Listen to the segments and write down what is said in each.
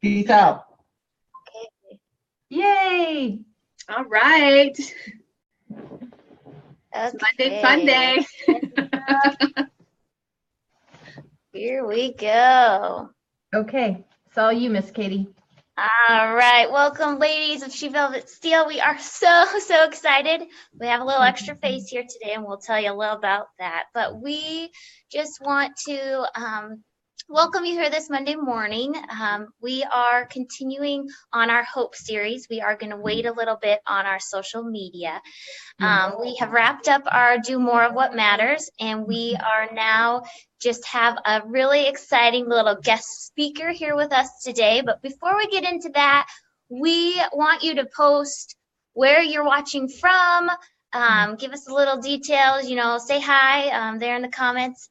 Peace out. Okay. Yay! All right. It's Okay. Monday Fun Day. Here we go. Okay, it's all you, Miss Katie. All right. Welcome, ladies of She Velvet Steel. We are so excited. We have a little extra face here today, and we'll tell you a little about that. But we just want to welcome you here this Monday morning. We are continuing on our Hope series. We are going to wait a little bit on our social media. We have wrapped up our Do More of What Matters, and we are now just have a really exciting little guest speaker here with us today. But before we get into that, we want you to post where you're watching from. Give us a little details, say hi there in the comments.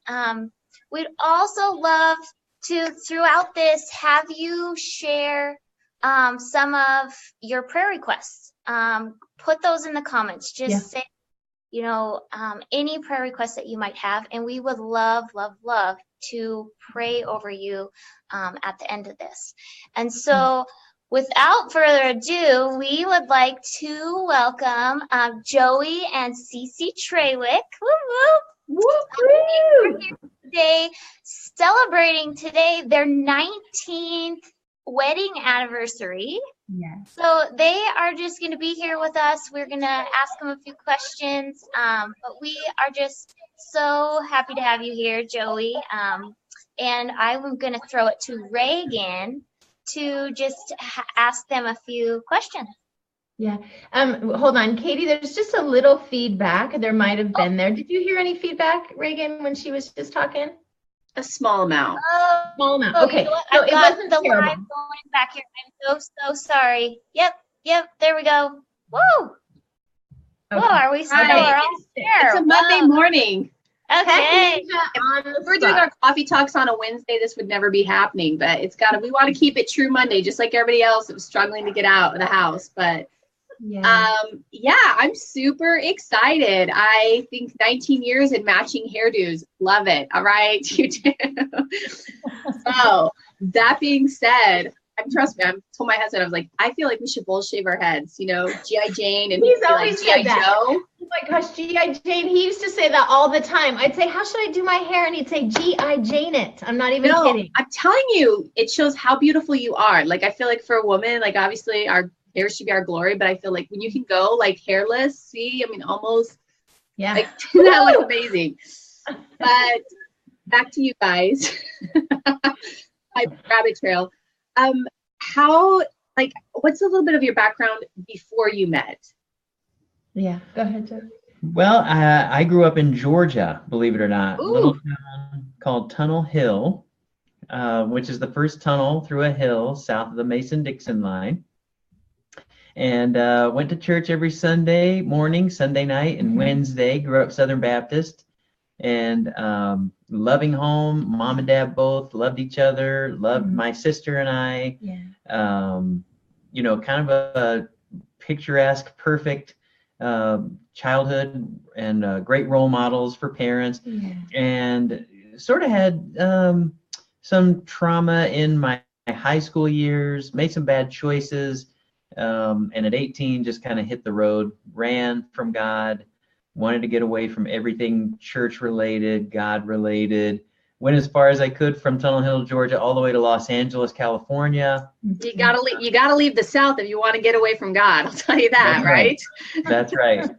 We'd also love to, throughout this, have you share some of your prayer requests. Put those in the comments. Just say, any prayer requests that you might have, and we would love to pray over you at the end of this. And so without further ado, we would like to welcome Joey and Cece Treywick. We're here today celebrating their 19th wedding anniversary. Yes. So they are just going to be here with us. We're going to ask them a few questions, but we are just so happy to have you here, Joey. And I'm going to throw it to Reagan to just ask them a few questions. Yeah. Hold on, Katie, there's just a little feedback. There might have been there. Did you hear any feedback, Reagan, when she was just talking? A small amount. Small amount. Okay. You know So I've it got wasn't the terrible. live going back here. I'm so sorry. Yep. There we go. Woo! Okay. Whoa, are we still Right. are all there? It's a Monday morning. Okay. If we're doing our coffee talks on a Wednesday, this would never be happening, but we want to keep it true Monday, just like everybody else that was struggling to get out of the house. But I'm super excited. I think 19 years in matching hairdos. Love it. All right. You do. So that being said, trust me, I told my husband, I was like, I feel like we should both shave our heads, G.I. Jane, and He's he'd be always like said G.I. that. Joe. Oh my gosh, G.I. Jane. He used to say that all the time. I'd say, how should I do my hair? And he'd say, G.I. Jane it. I'm not even kidding. I'm telling you, it shows how beautiful you are. Like, I feel like for a woman, like, obviously our hair should be our glory, but I feel like when you can go like hairless, almost, like, that looks amazing. But back to you guys. My rabbit trail. What's a little bit of your background before you met? Yeah, go ahead, Joe. Well, I grew up in Georgia, believe it or not. Ooh. A little town called Tunnel Hill, which is the first tunnel through a hill south of the Mason-Dixon line. And went to church every Sunday morning, Sunday night, and Wednesday. Grew up Southern Baptist. And loving home. Mom and dad both loved each other, loved my sister and I. Yeah. Kind of a picturesque, perfect childhood, and great role models for parents. Yeah. And sort of had some trauma in my high school years, made some bad choices, and at 18 just kind of hit the road, ran from God. Wanted to get away from everything church related, God related. Went as far as I could from Tunnel Hill, Georgia, all the way to Los Angeles, California. You gotta leave the South if you want to get away from God. I'll tell you that, right? That's right.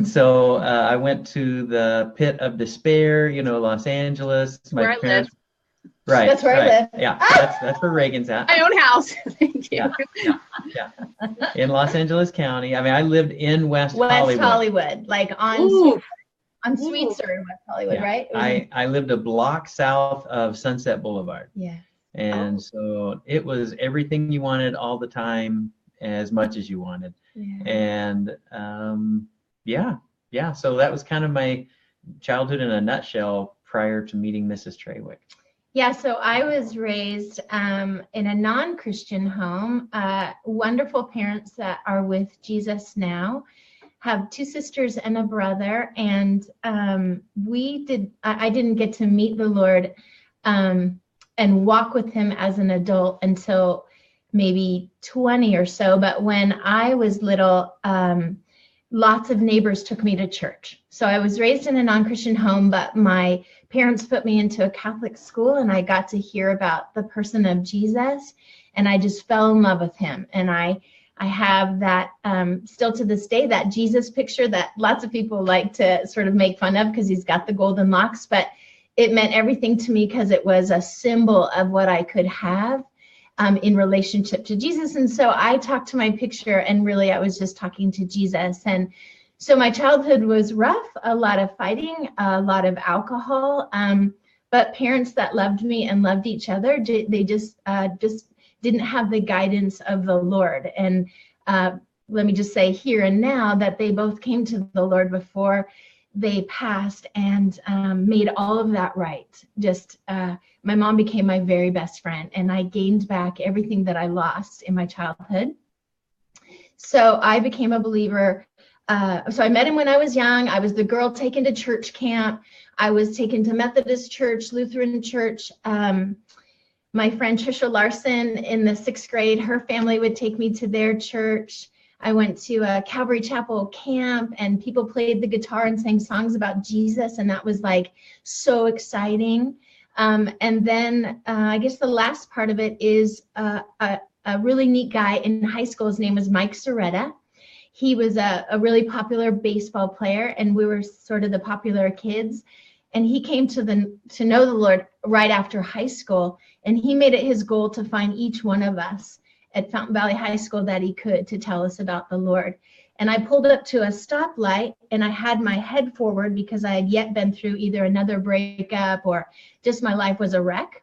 So I went to the pit of despair, Los Angeles. Where I live. Right. That's where I live. Yeah, that's where Reagan's at. My own house. Thank you. Yeah. In Los Angeles County. I lived in West Hollywood, like on Sweetser in West Hollywood, right? I lived a block south of Sunset Boulevard. Yeah. And so it was everything you wanted all the time, as much as you wanted. Yeah. And so that was kind of my childhood in a nutshell prior to meeting Mrs. Treywick. Yeah, so I was raised in a non-Christian home. Wonderful parents that are with Jesus now. Have two sisters and a brother, and I didn't get to meet the Lord and walk with him as an adult until maybe 20 or so. But when I was little, lots of neighbors took me to church. So I was raised in a non-Christian home, but my parents put me into a Catholic school, and I got to hear about the person of Jesus, and I just fell in love with him. And I have that still to this day, that Jesus picture that lots of people like to sort of make fun of because he's got the golden locks, but it meant everything to me because it was a symbol of what I could have in relationship to Jesus. And so I talked to my picture, and really I was just talking to Jesus. And so my childhood was rough, a lot of fighting, a lot of alcohol, but parents that loved me and loved each other, they just didn't have the guidance of the Lord. And let me just say here and now that they both came to the Lord before they passed, and made all of that right. Just my mom became my very best friend, and I gained back everything that I lost in my childhood. So I became a believer. So I met him when I was young. I was the girl taken to church camp. I was taken to Methodist church, Lutheran church. My friend Trisha Larson in the 6th grade, her family would take me to their church. I went to a Calvary Chapel camp, and people played the guitar and sang songs about Jesus, and that was like so exciting. And then I guess the last part of it is a really neat guy in high school. His name was Mike Soretta. He was a really popular baseball player, and we were sort of the popular kids. And he came to know the Lord right after high school, and he made it his goal to find each one of us at Fountain Valley High School that he could to tell us about the Lord. And I pulled up to a stoplight, and I had my head forward because I had yet been through either another breakup or just my life was a wreck.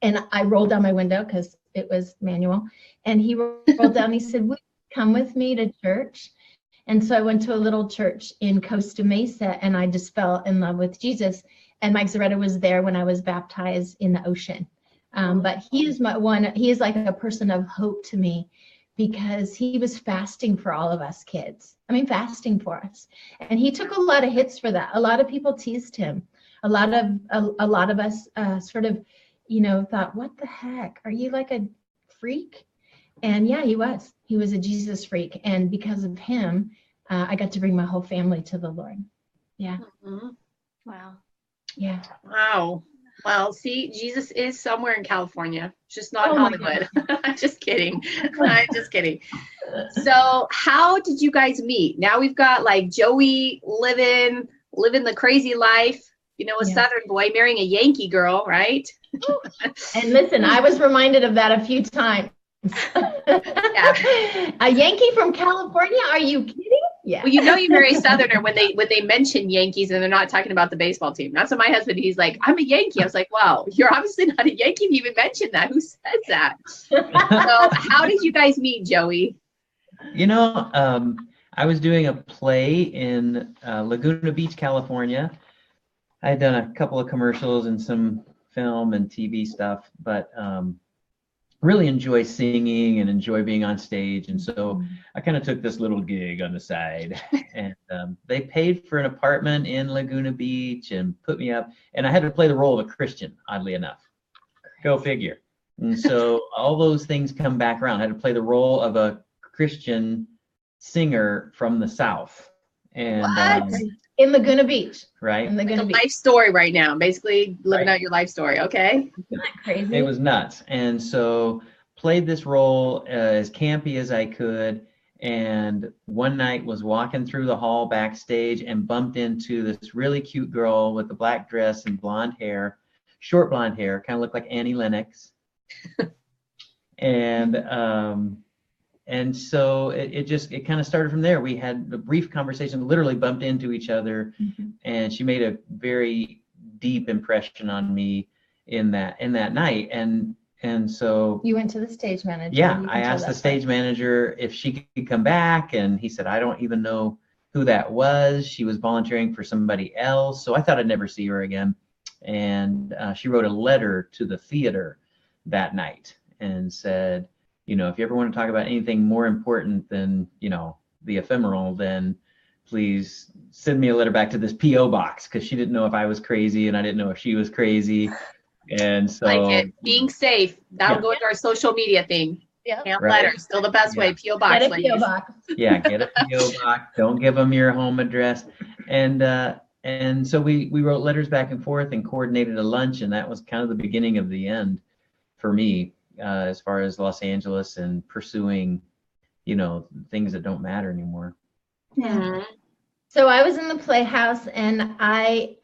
And I rolled down my window because it was manual. And he rolled down, he said, "Will you come with me to church?" And so I went to a little church in Costa Mesa, and I just fell in love with Jesus. And Mike Zaretta was there when I was baptized in the ocean. But he is he is like a person of hope to me, because he was fasting for all of us kids. I mean, fasting for us. And he took a lot of hits for that. A lot of people teased him. A lot of us sort of, thought, what the heck? Are you like a freak? And yeah, he was a Jesus freak. And because of him, I got to bring my whole family to the Lord. Yeah. Mm-hmm. Wow. Yeah. Wow. Well, see, Jesus is somewhere in California, just not Hollywood. I'm just kidding. I'm just kidding. So how did you guys meet? Now we've got like Joey living the crazy life, a Southern boy marrying a Yankee girl, right? And listen, I was reminded of that a few times. Yeah. A Yankee from California? Are you kidding? Yeah. Well, you marry a Southerner when they mention Yankees and they're not talking about the baseball team. That's what my husband, he's like, "I'm a Yankee." I was like, "Wow, you're obviously not a Yankee if you even mentioned that. Who says that?" So how did you guys meet, Joey? I was doing a play in Laguna Beach, California. I had done a couple of commercials and some film and TV stuff, but really enjoy singing and enjoy being on stage. And so I kind of took this little gig on the side, and they paid for an apartment in Laguna Beach and put me up, and I had to play the role of a Christian, oddly enough. Go figure. And so all those things come back around. I had to play the role of a Christian singer from the South. And in Laguna Beach. Right. In Laguna Beach. Life story right now, basically living out your life story. Okay. Isn't that crazy? It was nuts. And so played this role as campy as I could. And one night was walking through the hall backstage and bumped into this really cute girl with a black dress and blonde hair, short blonde hair, kind of looked like Annie Lennox. And so it kind of started from there. We had a brief conversation, literally bumped into each other, and she made a very deep impression on me in that night. And so you went to the stage manager. Yeah, I asked the stage manager if she could come back, and he said, "I don't even know who that was. She was volunteering for somebody else." So I thought I'd never see her again. And she wrote a letter to the theater that night and said, if you ever want to talk about anything more important than, the ephemeral, then please send me a letter back to this P.O. box, because she didn't know if I was crazy and I didn't know if she was crazy. And so like it. Being safe. That'll go into our social media thing. Yep. Hand Right. letters, still the best way. P.O. box. Get a ladies. PO box. yeah, get a PO box. Don't give them your home address. And so we wrote letters back and forth and coordinated a lunch, and that was kind of the beginning of the end for me, as far as Los Angeles and pursuing, things that don't matter anymore. Mhm. So I was in the Playhouse, and I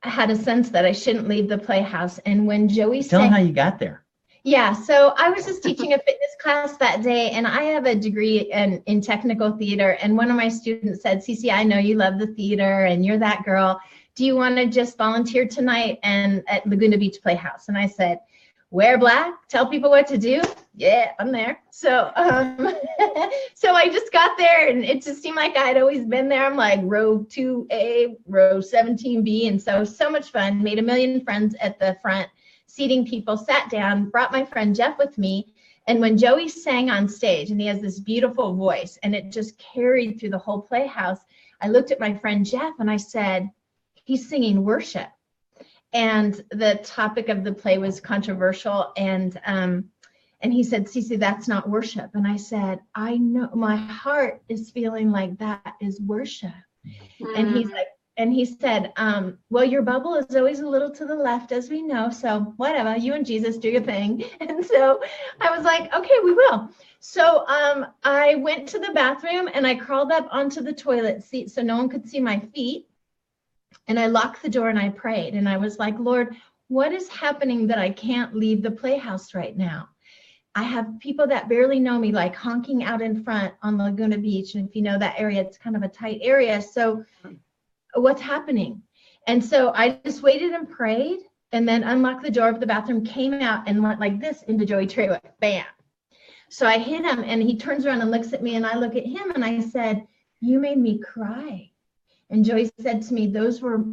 had a sense that I shouldn't leave the Playhouse. And when Joey Tell them sang, how you got there. yeah, so I was just teaching a fitness class that day, and I have a degree in technical theater. And one of my students said, "Cece, I know you love the theater, and you're that girl. Do you want to just volunteer tonight and at Laguna Beach Playhouse?" And I said, "Wear black, tell people what to do. Yeah, I'm there." So, so I just got there, and it just seemed like I'd always been there. I'm like row 2A, row 17B, and so much fun. Made a million friends at the front, seating people. Sat down, brought my friend Jeff with me, and when Joey sang on stage, and he has this beautiful voice, and it just carried through the whole Playhouse, I looked at my friend Jeff, and I said, "He's singing worship." And the topic of the play was controversial, and he said, "Cece, that's not worship." And I said, "I know, my heart is feeling like that is worship." And he's like, and he said, "Well, your bubble is always a little to the left, as we know. So whatever, you and Jesus do your thing." And so I was like, "Okay, we will." So I went to the bathroom, and I crawled up onto the toilet seat so no one could see my feet. And I locked the door, and I prayed, and I was like, "Lord, what is happening that I can't leave the Playhouse right now? I have people that barely know me, like honking out in front on Laguna Beach. And if you know that area, it's kind of a tight area. So what's happening?" And so I just waited and prayed, and then unlocked the door of the bathroom, came out, and went like this into Joey Trewick, bam. So I hit him, and he turns around and looks at me, and I look at him, and I said, "You made me cry." And Joey said to me, "Those were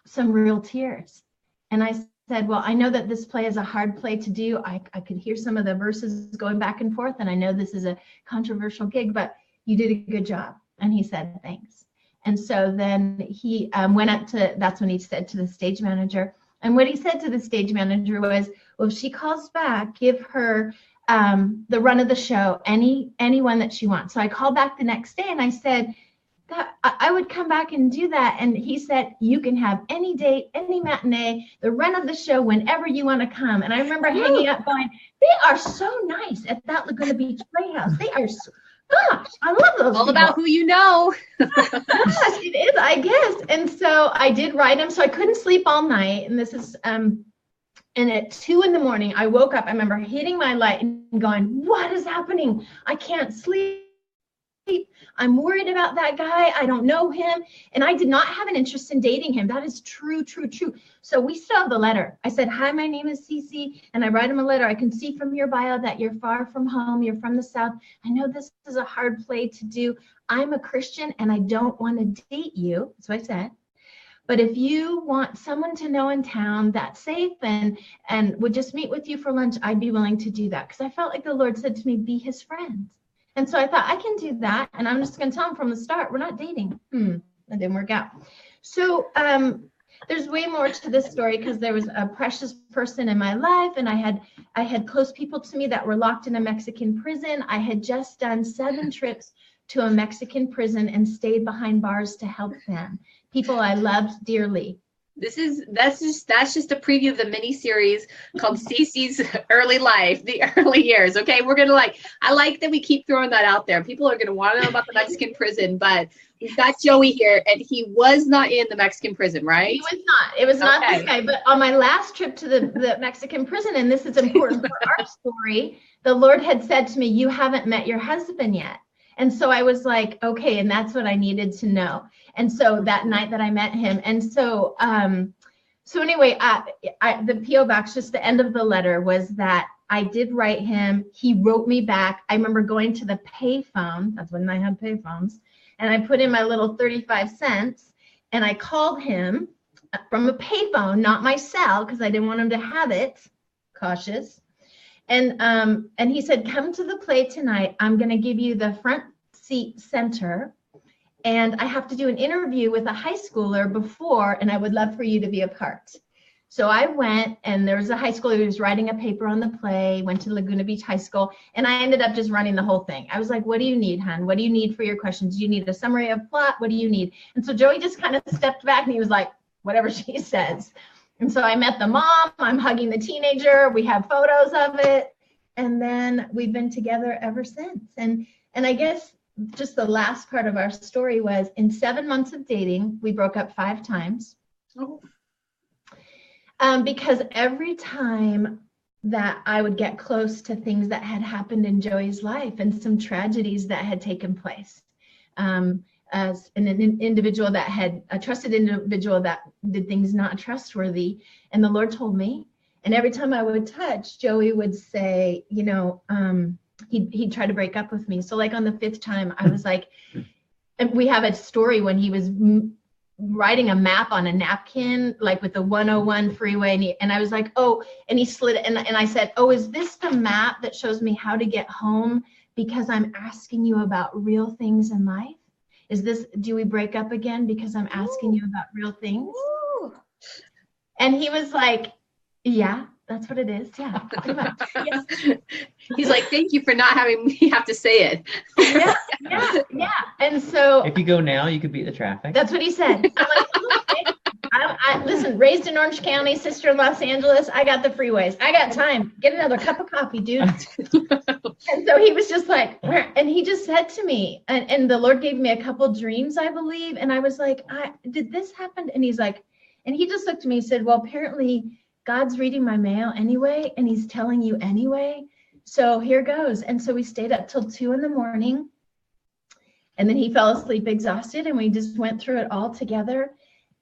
some real tears." And I said, "Well, I know that this play is a hard play to do. I could hear some of the verses going back and forth, and I know this is a controversial gig, but you did a good job." And he said, "Thanks." And so then he went up to, that's when he said to the stage manager, and what he said to the stage manager was, "Well, if she calls back, give her the run of the show, anyone that she wants." So I called back the next day, and I said, "That I would come back and do that." And he said, "You can have any date, any matinee, the run of the show, whenever you want to come." And I remember hanging up going, "They are so nice at that Laguna Beach Playhouse. They are so, gosh, I love those All people." about who you know. Gosh, it is, I guess. And so I did write him. So I couldn't sleep all night. And this is, and at 2 a.m, I woke up. I remember hitting my light and going, "What is happening? I can't sleep. I'm worried about that guy. I don't know him." And I did not have an interest in dating him. That is true, true, true. So we still have the letter. I said, "Hi, my name is Cece." And I write him a letter. "I can see from your bio that you're far from home. You're from the South. I know this is a hard play to do. I'm a Christian, and I don't want to date you." That's what I said. "But if you want someone to know in town that's safe and would just meet with you for lunch, I'd be willing to do that." Because I felt like the Lord said to me, "Be his friend." And so I thought, I can do that. And I'm just going to tell him from the start, we're not dating. That didn't work out. So there's way more to this story, because there was a precious person in my life, and I had close people to me that were locked in a Mexican prison. I had just done 7 trips to a Mexican prison and stayed behind bars to help them. People I loved dearly. That's just a preview of the mini series called Cece's Early Life, the early years. Okay, I like that we keep throwing that out there. People are gonna want to know about the Mexican prison, but we've got Joey here, and he was not in the Mexican prison, right? He was not. It was not this guy. But on my last trip to the Mexican prison, and this is important for our story, the Lord had said to me, "You haven't met your husband yet." And so I was like, okay, and that's what I needed to know. And so that night that I met him, and so anyway, the P.O. box, just the end of the letter was that I did write him. He wrote me back. I remember going to the payphone. That's when I had payphones, and I put in my little 35 cents, and I called him from a payphone, not my cell, because I didn't want him to have it. Cautious. And he said, "Come to the play tonight. I'm going to give you the front seat center, and I have to do an interview with a high schooler before, and I would love for you to be a part." So I went, and there was a high schooler who was writing a paper on the play, went to Laguna Beach High School, and I ended up just running the whole thing. I was like, what do you need, hon? What do you need for your questions? Do you need a summary of plot? What do you need? And so Joey just kind of stepped back, and he was like, whatever she says. And so I met the mom, I'm hugging the teenager, we have photos of it, and then we've been together ever since. And I guess just the last part of our story was, in 7 months of dating, we broke up 5 times. Oh. Because every time that I would get close to things that had happened in Joey's life and some tragedies that had taken place, as an individual that had a trusted individual that did things not trustworthy, and the Lord told me, and every time I would touch, Joey would say, you know, he'd try to break up with me. So like on the 5th time, I was like, and we have a story when he was writing a map on a napkin, like with the 101 freeway, and I was like, oh, and he slid it, and I said, oh, is this the map that shows me how to get home? Because I'm asking you about real things in life. Is this, do we break up again because I'm asking you about real things? Ooh. And he was like, yeah, that's what it is. Yeah, pretty much. Yes. He's like, thank you for not having me have to say it. Yeah. And so If you go now, you could beat the traffic. that's what he said. I'm like, oh, okay. Listen, raised in Orange County, sister in Los Angeles, I got the freeways. I got time. Get another cup of coffee, dude. And so he was just like, and he just said to me, and the Lord gave me a couple dreams, I believe. And I was like, did this happen? And he's like, and he just looked at me and said, well, apparently God's reading my mail anyway, and he's telling you anyway. So here goes. And so we stayed up till 2 a.m. And then he fell asleep exhausted, and we just went through it all together.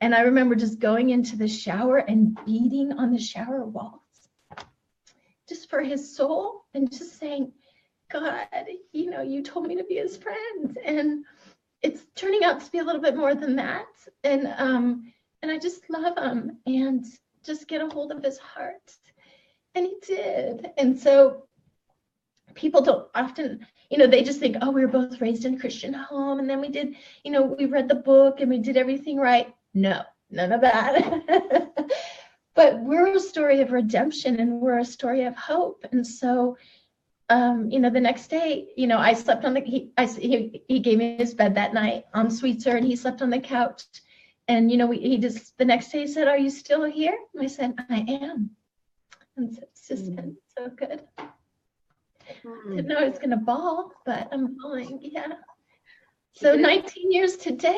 And I remember just going into the shower and beating on the shower walls just for his soul, and just saying, God, you know, you told me to be his friend, and it's turning out to be a little bit more than that. And I just love him, and just get a hold of his heart. And he did. And so people don't often, you know, they just think, oh, we were both raised in a Christian home, and then we did, you know, we read the book and we did everything right. No, none of that. But we're a story of redemption, and we're a story of hope. And so, you know, the next day, you know, I slept on he gave me his bed that night on Sweetser, and he slept on the couch. And, you know, he just, the next day he said, are you still here? And I said, I am. And so it's just been so good. I didn't know I was going to bawl, but I'm bawling. Yeah. So 19 years today.